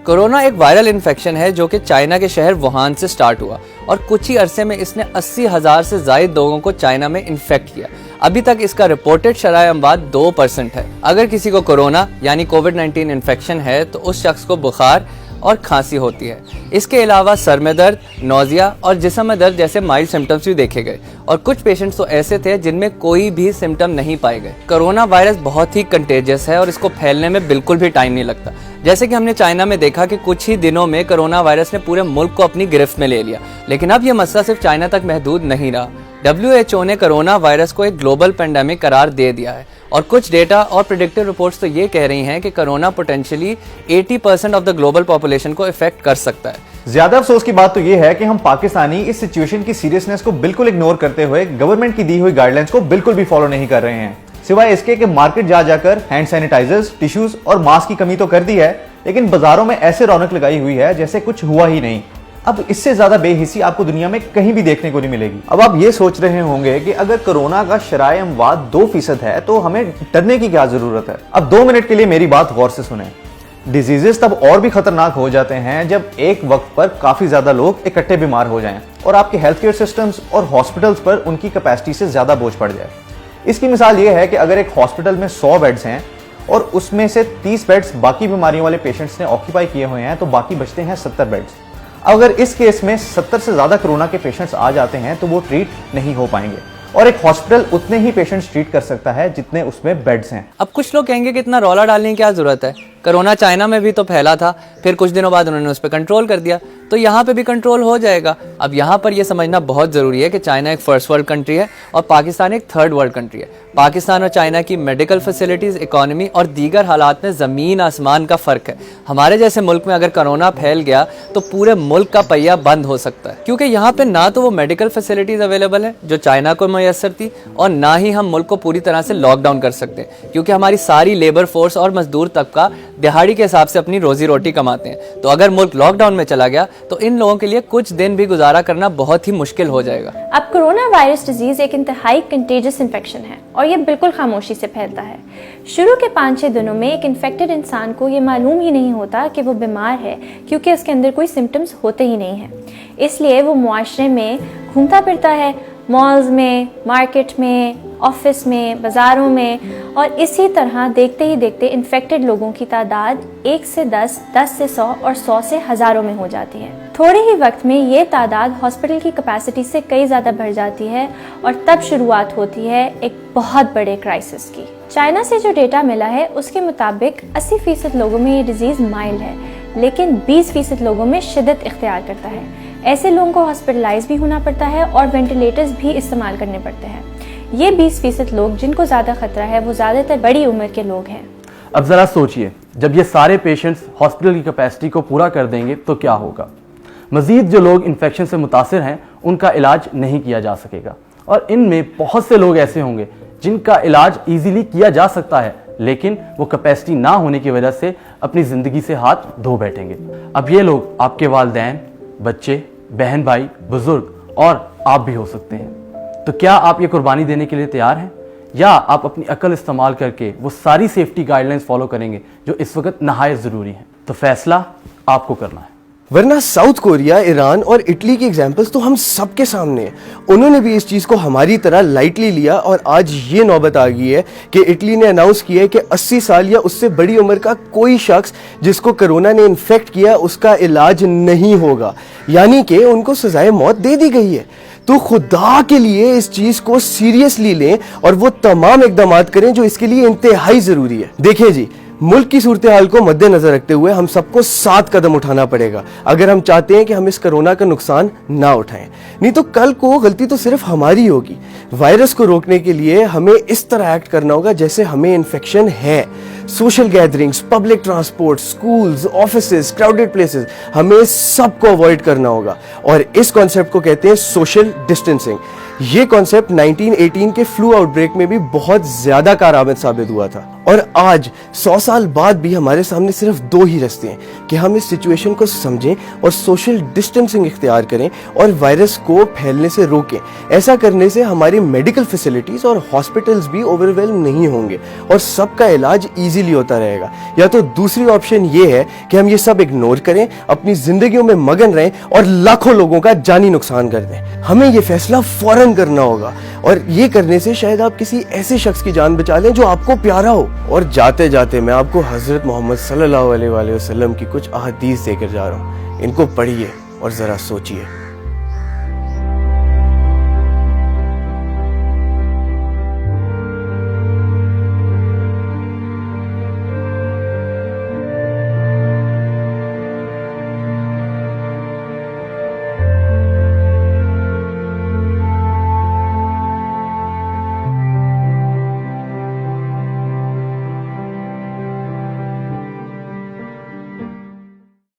Corona एक viral infection है जो कि चाइना के शहर वुहान से स्टार्ट हुआ और कुछ ही अरसे में इसने 80,000 से ज्यादा लोगों को चाइना में इन्फेक्ट किया। अभी तक इसका रिपोर्टेड शरह अमवात 2% है। अगर किसी को कोरोना यानी कोविड-19 इन्फेक्शन है तो उस शख्स को बुखार और खांसी होती है। इसके अलावा सर में दर्द, नौजिया और जिस्म में दर्द जैसे माइल्ड सिम्टम्स भी देखे गए और कुछ पेशेंट्स तो ऐसे थे जिनमें कोई भी सिम्टम नहीं पाए गए। कोरोना वायरस बहुत ही कंटेजियस है और इसको फैलने में बिल्कुल भी टाइम नहीं लगता। जैसे कि हमने चाइना में देखा कि कुछ ही दिनों में कोरोना वायरस ने पूरे मुल्क को अपनी गिरफ्त में ले लिया। लेकिन अब यह मसला सिर्फ चाइना तक महदूद नहीं रहा। WHO ने कोरोना वायरस को एक ग्लोबल पेंडेमिक करार दे दिया है और कुछ डेटा और प्रेडिक्टिव रिपोर्ट्स तो ये कह रही हैं कि corona potentially 80% of the global population को इफेक्ट कर सकता है। ज्यादा अफसोस की बात तो ये है कि हम पाकिस्तानी इस सिचुएशन की सीरियसनेस को बिल्कुल इग्नोर करते हुए गवर्नमेंट की दी हुई गाइडलाइंस को बिल्कुल भी फॉलो नहीं कर रहे हैं, सिवाय इसके कि मार्केट जा जाकर हैंड सैनिटाइजर्स, टिश्यूज और मास्क की कमी तो कर दी है, लेकिन बाजारों में ऐसे रौनक लगाई हुई है जैसे कुछ हुआ ही नहीं। अब इससे ज्यादा बेहिसी आपको दुनिया में कहीं भी देखने को नहीं मिलेगी। अब आप ये सोच रहे होंगे कि अगर कोरोना का शराय अमवात 2% है तो हमें डरने की क्या जरूरत है। अब 2 मिनट के लिए मेरी बात गौर से सुने। डिजीजेस तब और भी खतरनाक हो जाते हैं जब एक वक्त पर काफी ज्यादा लोग इकट्ठे बीमार हो जाएं और आपके हेल्थ केयर सिस्टम्स और हॉस्पिटल्स पर उनकी कैपेसिटी से ज्यादा बोझ पड़ जाए। इसकी मिसाल ये है कि अगर एक हॉस्पिटल में 100 बेड्स हैं और उसमें से 30 बेड्स बाकी बीमारियों वाले पेशेंट्स ने ऑक्यूपाई किए हुए हैं तो बाकी बचते हैं 70 बेड्स। अगर इस केस में 70 से ज्यादा कोरोना के पेशेंट्स आ जाते हैं तो वो ट्रीट नहीं हो पाएंगे और एक हॉस्पिटल उतने ही पेशेंट्स ट्रीट कर सकता है जितने उसमें बेड्स हैं। अब कुछ लोग कहेंगे कि इतना रौला डालने की क्या जरूरत है, कोरोना चाइना में भी तो फैला था, फिर कुछ दिनों बाद उन्होंने उस पर कंट्रोल कर दिया तो यहाँ पे भी कंट्रोल हो जाएगा। अब यहाँ पर यह समझना बहुत जरूरी है कि चाइना एक फर्स्ट वर्ल्ड कंट्री है और पाकिस्तान एक थर्ड वर्ल्ड कंट्री है। पाकिस्तान और चाइना की मेडिकल फैसिलिटीज, इकोनॉमी और दीगर हालात में जमीन आसमान का फर्क है। हमारे जैसे मुल्क में अगर कोरोना फैल गया तो पूरे मुल्क का पहिया बंद हो सकता है, क्योंकि यहाँ पे ना तो वो मेडिकल फैसिलिटीज अवेलेबल है जो चाइना को मैसर थी और ना ही हम मुल्क को पूरी तरह से लॉकडाउन कर सकते हैं, क्योंकि हमारी सारी लेबर फोर्स और मजदूर तबका दिहाड़ी के हिसाब से अपनी रोजी रोटी कमाते हैं। तो अगर मुल्क लॉकडाउन में चला गया तो इन लोगों के लिए कुछ दिन भी गुजारा करना बहुत ही मुश्किल हो जाएगा। अब कोरोना वायरस डिजीज एक इंतहाई कंटेजियस इन्फेक्शन है और ये बिल्कुल खामोशी से फैलता है। शुरू के 5-6 दिनों में एक इन्फेक्टेड इंसान को ये मालूम ही नहीं होता कि वो बीमार है, क्योंकि उसके अंदर कोई सिम्टम्स होते ही नहीं है। इसलिए वो मुआशरे में घूमता फिरता है, मॉल्स में, मार्केट में, ऑफिस में, बाज़ारों में, और इसी तरह देखते ही देखते इन्फेक्टेड लोगों की तादाद 1 से 10, 10 से 100 और 100 से हज़ारों में हो जाती है। थोड़े ही वक्त में ये तादाद हॉस्पिटल की कैपेसिटी से कई ज़्यादा बढ़ जाती है और तब शुरुआत होती है एक बहुत बड़े क्राइसिस की। चाइना से जो डेटा मिला है उसके मुताबिक 80% लोगों में ये डिजीज़ माइल्ड है, लेकिन 20% लोगों में शिद्दत इख्तियार करता है। ऐसे लोगों को हॉस्पिटलाइज भी होना पड़ता है और वेंटिलेटर्स भी इस्तेमाल करने पड़ते हैं। ये 20% लोग जिनको ज़्यादा खतरा है वो ज़्यादातर बड़ी उम्र के लोग हैं। अब ज़रा सोचिए, जब ये सारे पेशेंट्स हॉस्पिटल की कैपेसिटी को पूरा कर देंगे तो क्या होगा। मज़ीद जो लोग इन्फेक्शन से मुतासिर हैं उनका इलाज नहीं किया जा सकेगा और इनमें बहुत से लोग ऐसे होंगे जिनका इलाज ईजीली किया जा सकता है, लेकिन वो कैपेसिटी ना होने की वजह से अपनी ज़िंदगी से हाथ धो बैठेंगे। अब ये लोग आपके वालिदैन, बच्चे, बहन भाई, बुजुर्ग और आप भी हो सकते हैं। तो क्या आप ये कुर्बानी देने के लिए तैयार हैं, या आप अपनी अकल इस्तेमाल करके वो सारी सेफ्टी गाइडलाइंस फॉलो करेंगे जो इस वक्त नहायत ज़रूरी हैं। तो फैसला आपको करना है। वरना साउथ कोरिया, ईरान और इटली की एग्जाम्पल्स तो हम सबके सामने हैं। उन्होंने भी इस चीज़ को हमारी तरह लाइटली लिया और आज ये नौबत आ गई है कि इटली ने अनाउंस किया है कि 80 साल या उससे बड़ी उम्र का कोई शख्स जिसको कोरोना ने इन्फेक्ट किया उसका इलाज नहीं होगा, यानी कि उनको सजाए मौत दे दी गई है। तो खुदा के लिए इस चीज़ को सीरियसली लें और वो तमाम इकदाम करें जो इसके लिए इंतहाई ज़रूरी है। देखिए जी, मुल्क की सूरत हाल को मद्देनजर रखते हुए हम सबको 7 कदम उठाना पड़ेगा अगर हम चाहते हैं कि हम इस कोरोना का नुकसान ना उठाएं। नहीं तो कल को गलती तो सिर्फ हमारी होगी। वायरस को रोकने के लिए हमें इस तरह एक्ट करना होगा जैसे हमें इन्फेक्शन है। Social gatherings, public transport, schools, offices, crowded places, हमें सबको अवॉइड करना होगा और इस कॉन्सेप्ट को कहते हैं सोशल डिस्टेंसिंग। ये कॉन्सेप्ट 1918 के फ्लू आउटब्रेक में भी बहुत ज्यादा कारआमद साबित हुआ था और आज 100 साल बाद भी हमारे सामने सिर्फ 2 ही रास्ते हैं कि हम इस सिचुएशन को समझें और सोशल डिस्टेंसिंग इख्तियार करें और वायरस को फैलने से रोकें। ऐसा करने से हमारी मेडिकल फैसिलिटीज़ और हॉस्पिटल्स भी ओवरवेल्म नहीं होंगे और सबका इलाज ईजीली होता रहेगा। या तो दूसरी ऑप्शन ये है कि हम ये सब इग्नोर करें, अपनी जिंदगियों में मगन रहें और लाखों लोगों का जानी नुकसान कर दें। हमें ये फैसला फौरन करना होगा और ये करने से शायद आप किसी ऐसे शख्स की जान बचा लें जो आपको प्यारा हो। और जाते जाते मैं आपको हजरत मोहम्मद सल्लल्लाहु अलैहि वसल्लम की कुछ अहदीस देकर जा रहा हूँ। इनको पढ़िए और ज़रा सोचिए।